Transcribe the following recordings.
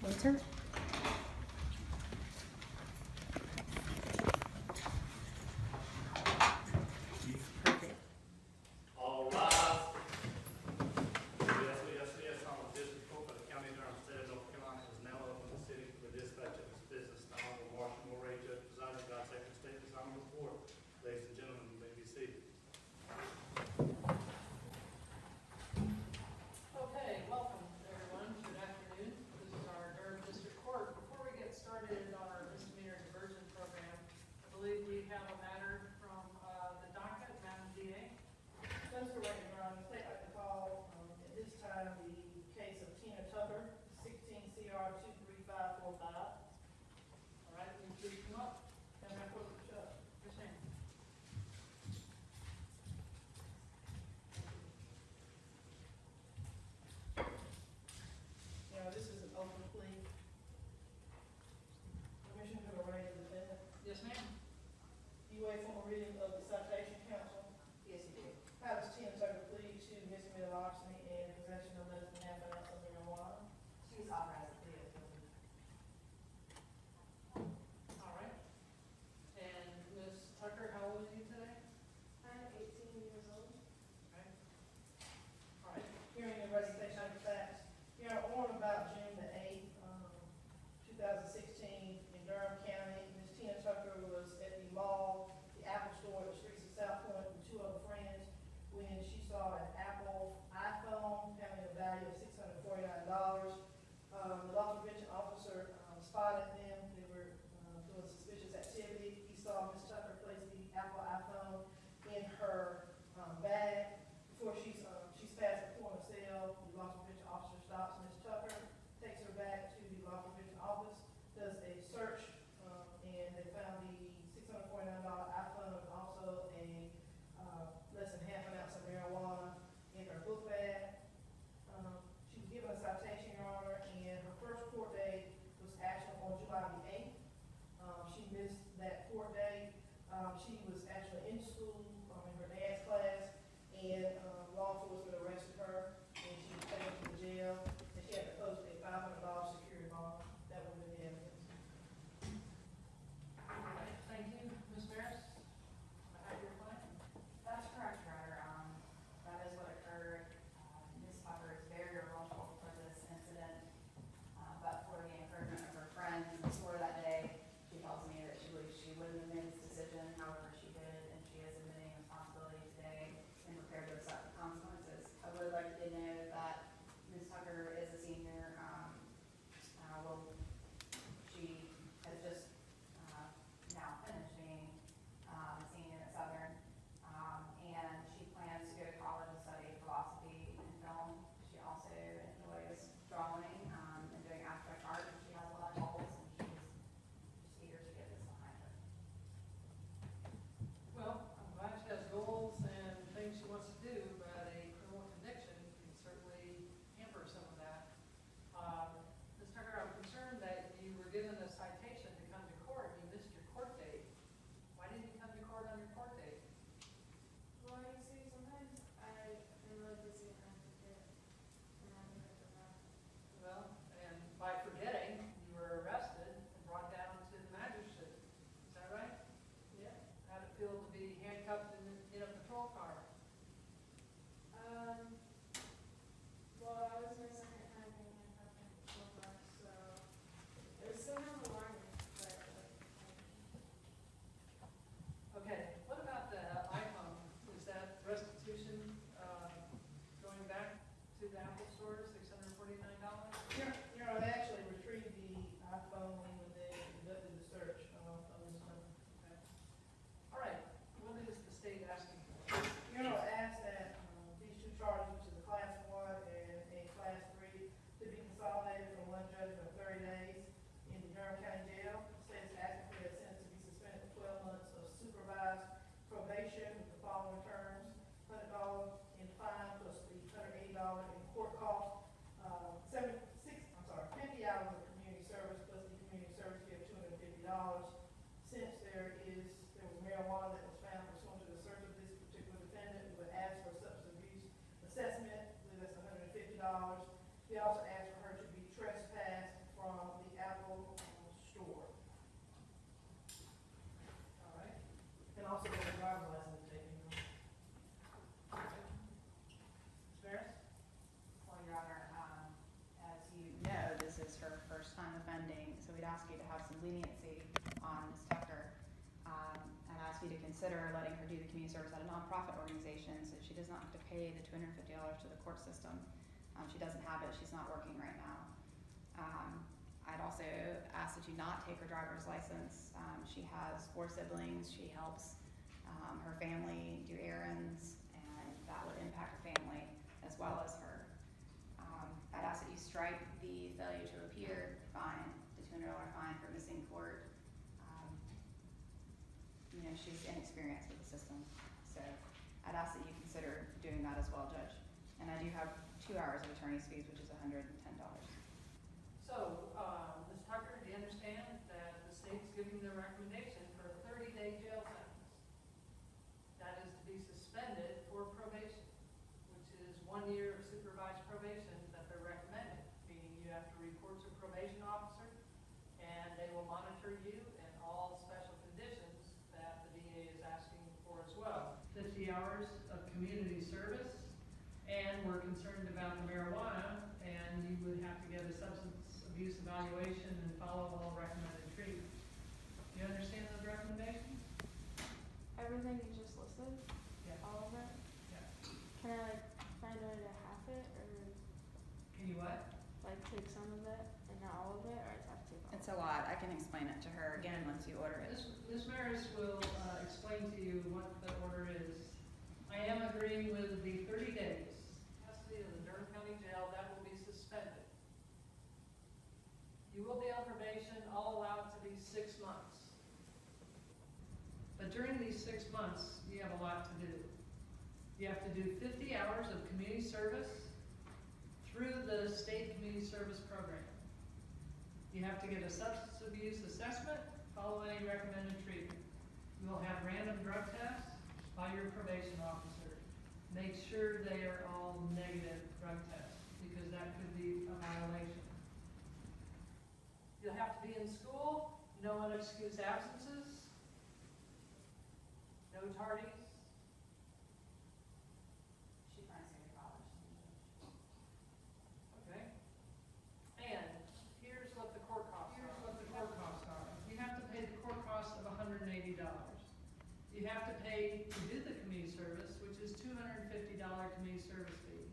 Winter? Perfect. All rise. Yes, on the district court for the county of Durham, state of North Carolina is now open to the city for the dispatch of its business. The Honorable Marshall Moray, Judge presiding, God second state, this honorable court. Ladies and gentlemen, you may be seated. Okay, welcome everyone. Good afternoon. This is our Durham District Court. Before we get started on our misdemeanor diversion program, I believe we have a matter from the docket, Madam DA. That's correct, Your Honor. The state like to call, at this time, the case of Tina Tucker, 16 CR 23545. All right, will you please come up? And I put the shut. Yes, ma'am. You know, this is an open plea. Permission to arraign the defendant. Yes, ma'am. You wait for a reading of the citation, counsel. Yes, it did. How does Tina Tucker plead to misdemeanor larceny and possession of less than half an ounce of marijuana? She was authorized to plead guilty. All right. And Ms. Tucker, how old are you today? I am 18 years old. Okay. All right. Hearing the recitation of the facts. Your Honor, on about June the 8th, 2016, in Durham County, Ms. Tina Tucker was at the mall, the Apple store at the streets of South Point with two other friends when she saw an Apple iPhone having a value of $649. The loss prevention officer spotted them. They were doing suspicious activity. He saw Ms. Tucker place the Apple iPhone in her bag. Before she's past the point of sale, the loss prevention officer stops Ms. Tucker, takes her back to the loss prevention office, does a search, and they found the $649 iPhone and also a less than half an ounce of marijuana in her book bag. She was given a citation, Your Honor, and her first court date was actually on consider letting her do the community service at a nonprofit organization, so she does not have to pay the $250 to the court system. She doesn't have it, she's not working right now. I'd also ask that you not take her driver's license. She has 4 siblings, she helps her family do errands, and that would impact her family as well as her. I'd ask that you strike the failure to appear fine, the $200 fine for missing court. You know, she's inexperienced with the system, so I'd ask that you consider doing that as well, Judge. And I do have 2 hours of attorney's fees, which is $110. So, Ms. Tucker, do you understand that the state's giving their recommendation for a 30-day jail sentence? That is to be suspended for probation, which is 1 year of supervised probation that they're recommending, meaning you have to report to a probation officer, and they will monitor you and all special conditions that the DA is asking for as well. 50 hours of community service, and we're concerned about the marijuana, and you would have to get a substance abuse evaluation and follow all recommended treatment. Do you understand those recommendations? Everything you just listed? Yeah. All of it? Yeah. Can I like find a way to half it or Can you what? like take some of it and not all of it, or I have to take all It's of a lot. I can explain it to her again once you order it. Ms. Maris will explain to you what the order is. I am agreeing with the 30 days. Custody of the Durham County Jail, that will be suspended. You will be on probation, all allowed to be 6 months. But during these 6 months, you have a lot to do. You have to do 50 hours of community service through the state community service program. You have to get a substance abuse assessment, follow any recommended treatment. You will have random drug tests by your probation officer. Make sure they are all negative drug tests, because that could be a violation. You'll have to be in school, no unexcused absences, no tardies. She finds it college. Okay. And here's what the court costs are. You have to pay the court costs of $180. You have to pay to do the community service, which is $250 community service fee.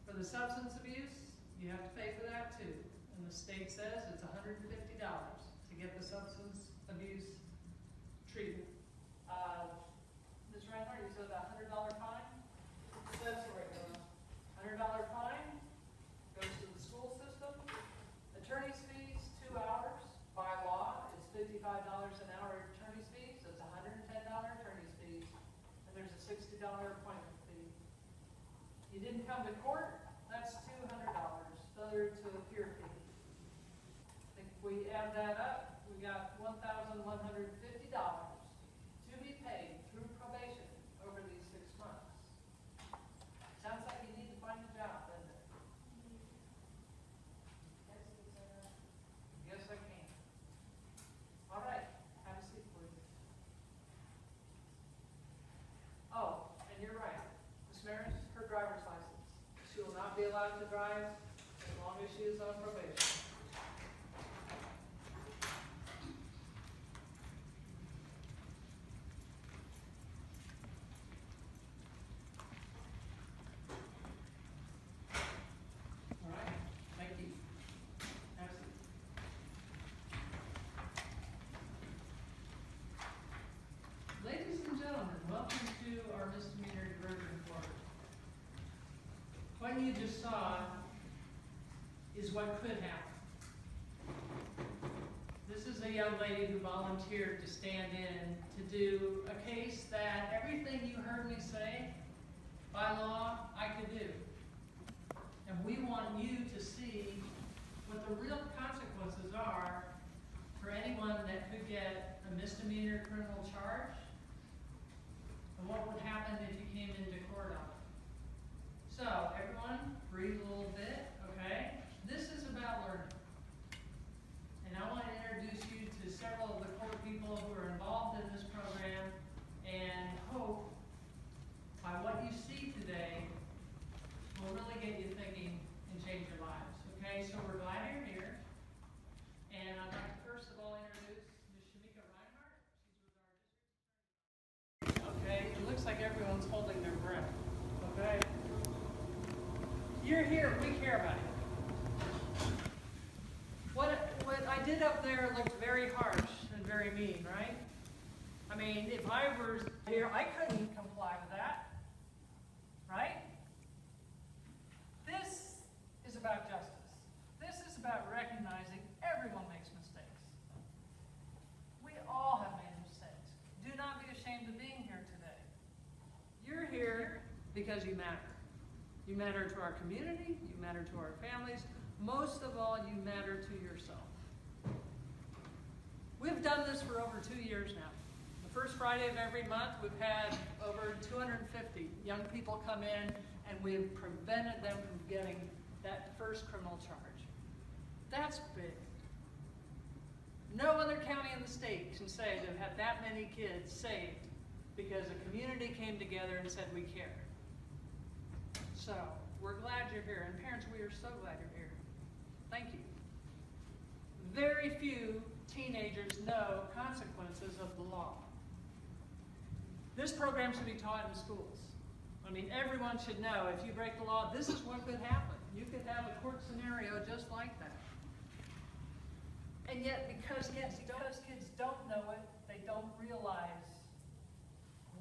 For the substance abuse, you have to pay for that too. And the state says it's $150 to get the substance abuse treatment. Ms. Reinhardt, you said about $100 fine? That's right now. $100 fine goes to the school system. Attorney's fees, 2 hours by law is $55 an hour attorney's fees, so it's $110 attorney's fees, and there's a $60 appointment fee. You didn't come to court, that's $200, failure to appear fee. I think if we add that up, we got $1,150 to be paid through probation over these 6 months. Sounds like you need to find a job, doesn't it? Yes, I can. All right, have a seat, please. Oh, and you're right. Ms. Maris, her driver's license. She will not be allowed to drive as long as she is on probation. All right, thank you. Have a seat. Ladies and gentlemen, welcome to our misdemeanor diversion court. What you just saw is what could happen. This is a young lady who volunteered to stand in to do a case that everything you heard me say, by law, I could do. And we want you to see what the real consequences are for anyone that could get a misdemeanor criminal charge, and what would happen if you came into court on it. So, everyone, breathe a little bit, okay? This is about learning. And I want to introduce you to several of the court people who are involved in this program, and hope by care about you. What I did up there looked very harsh and very mean, right? I mean, if I were here, I couldn't comply with that, right? This is about justice. This is about recognizing everyone makes mistakes. We all have made mistakes. Do not be ashamed of being here today. You're here because you matter. You matter to our community, you matter to our families, most of all, you matter to yourself. We've done this for over 2 years now. The first Friday of every month, we've had over 250 young people come in, and we've prevented them from getting that first criminal charge. That's big. No other county in the state can say they've had that many kids saved because a community came together and said, we care. So, we're glad you're here, and parents, we are so glad you're here. Thank you. Very few teenagers know consequences of the law. This program should be taught in schools. I mean, everyone should know if you break the law, this is what could happen. You could have a court scenario just like that. And yet, because kids don't know it, they don't realize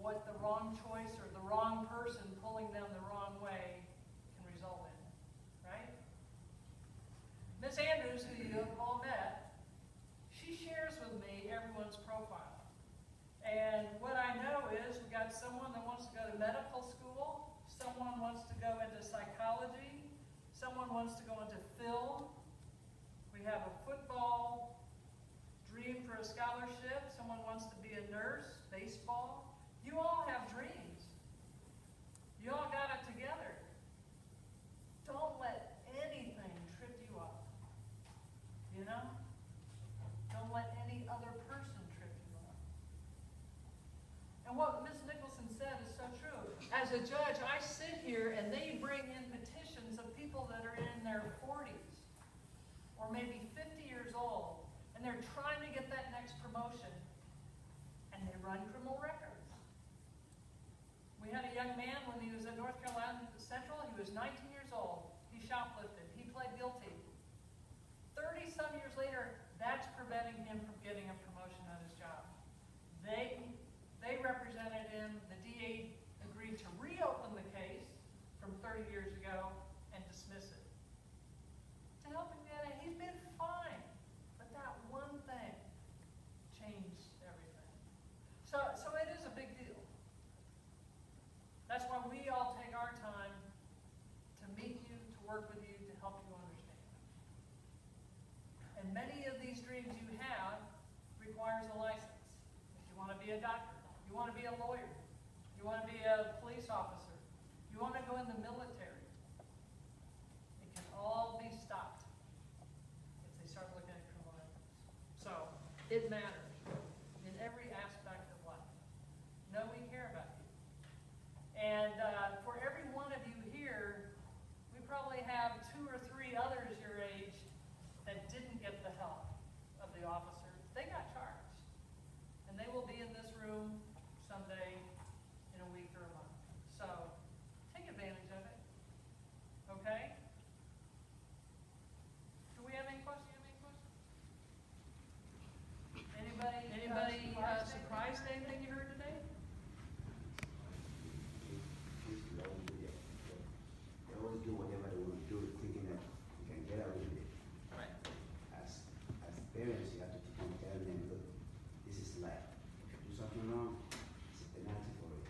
what the wrong choice or the wrong person pulling them the wrong way can result in, right? Miss Andrews, who you have all met, she shares with me everyone's profile. And what I know is we got someone that wants to go to medical school, someone wants to go into psychology, someone wants to go into film. We have a football dream for a scholarship, someone wants to be a nurse, baseball. You all have dreams. You all got it together. Don't let anything trip you up. You know? Don't let any other person trip you up. And what Ms. Nicholson said is so true. As a judge, I sit here and they bring in petitions of people that are in their 40s or maybe 50 years old, and they're trying to get that next promotion, and they run criminal records. We had a young man when he was at North Carolina Central, he was 19 years old. He shoplifted. He pled guilty. 30-some years later, that's preventing him from getting a promotion on his job. They represented him. The DA agreed to reopen the case from 30 years ago and dismiss it. To help him get it, he's been fine. But that one thing changed everything. So it is a big deal. That's why we all take our time to meet you, to work with you, to help you understand. And many of these dreams you have requires a license. If you want to be a doctor, you want to be a lawyer, you want to be a police officer, you want to go in the military, it can all be stopped if they start looking at criminal records. So, it matters in every aspect of life. Know we care about you. And for every one of you here, we probably have 2 or 3 others your age that didn't get the help of the officer. They got charged. And they will be in this room someday in a week or a month. So take advantage of it. Okay? Do we have any questions? Anybody surprised at anything you heard today? They always do whatever they want to do, thinking that you can get away with it. Right. As parents, you have to keep on telling them, look, this is life. If you do something wrong, it's a penalty for it.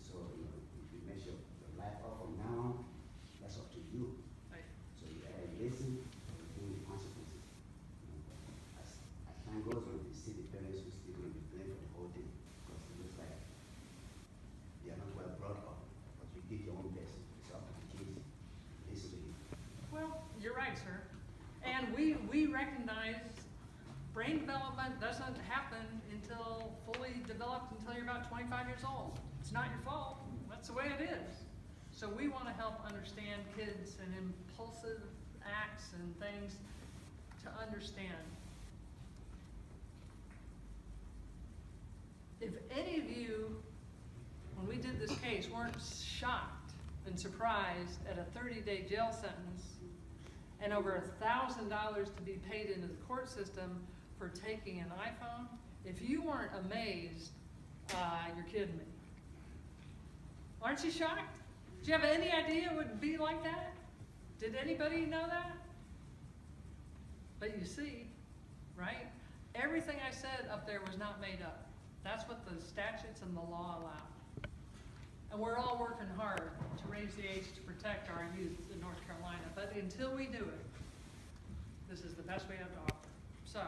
So, if you mess your life up from now on, that's up to you. Right. So you either listen or you deal with the consequences. As time goes on, you see the parents who still going to be blamed for the whole thing. Because it looks like they are not well brought up. But you did your own best. It's up to the kids. Listen to you. Well, you're right, sir. And we recognize brain development doesn't happen until fully developed until you're about 25 years old. It's not your fault. That's the way it is. So we want to help understand kids and impulsive acts and things to understand. If any of you, when we did this case, weren't shocked been surprised at a 30-day jail sentence and over $1,000 to be paid into the court system for taking an iPhone. If you weren't amazed, you're kidding me. Aren't you shocked? Do you have any idea it would be like that? Did anybody know that? But you see, right? Everything I said up there was not made up. That's what the statutes and the law allow. And we're all working hard to raise the age to protect our youth in North Carolina. But until we do it, this is the best we have to offer. So,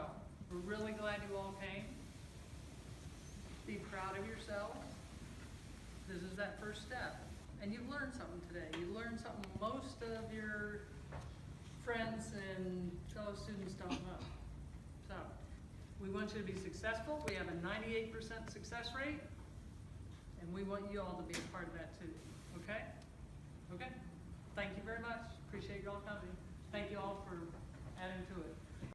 we're really glad you all came. Be proud of yourselves. This is that first step. And you've learned something today. You learned something most of your friends and fellow students don't know. So, we want you to be successful. We have a 98% success rate, and we want you all to be a part of that too, okay?